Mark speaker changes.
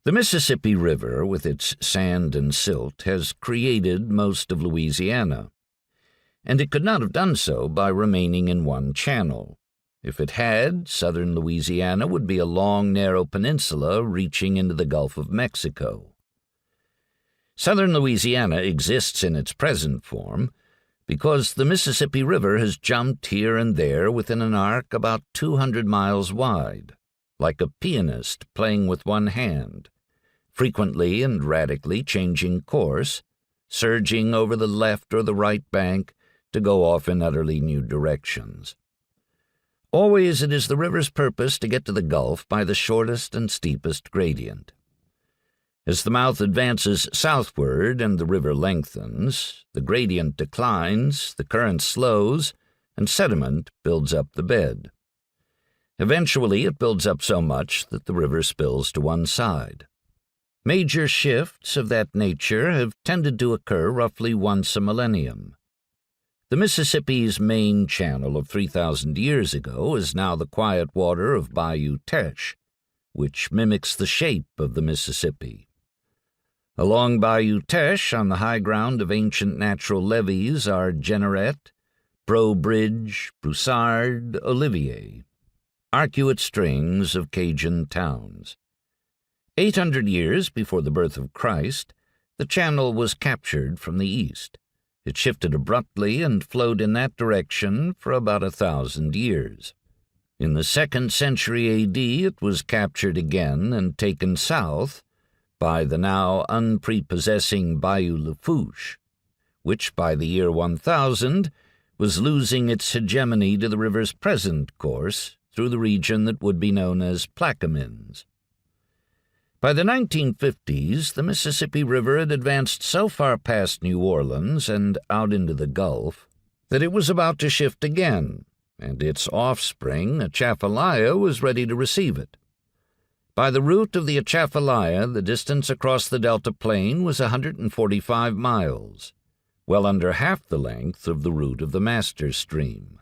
Speaker 1: The Mississippi River, with its sand and silt, has created most of Louisiana, and it could not have done so by remaining in one channel. If it had, southern Louisiana would be a long, narrow peninsula reaching into the Gulf of Mexico. Southern Louisiana exists in its present form because the Mississippi River has jumped here and there within an arc about 200 miles wide, like a pianist playing with one hand, frequently and radically changing course, surging over the left or the right bank to go off in utterly new directions. Always it is the river's purpose to get to the Gulf by the shortest and steepest gradient. As the mouth advances southward and the river lengthens, the gradient declines, the current slows, and sediment builds up the bed. Eventually it builds up so much that the river spills to one side. Major shifts of that nature have tended to occur roughly once a millennium. The Mississippi's main channel of 3,000 years ago is now the quiet water of Bayou Teche, which mimics the shape of the Mississippi. Along Bayou Teche, on the high ground of ancient natural levees, are Jeanneret, Breaux Bridge, Broussard, Olivier, arcuate strings of Cajun towns. 800 years before the birth of Christ, the channel was captured from the east. It shifted abruptly and flowed in that direction for about 1,000 years. In the 2nd century A.D., it was captured again and taken south by the now unprepossessing Bayou Lafourche, which by the year 1000 was losing its hegemony to the river's present course through the region that would be known as Plaquemines. By the 1950s, the Mississippi River had advanced so far past New Orleans and out into the Gulf that it was about to shift again, and its offspring, Atchafalaya, was ready to receive it. By the route of the Atchafalaya, the distance across the Delta Plain was 145 miles, well under half the length of the route of the master stream.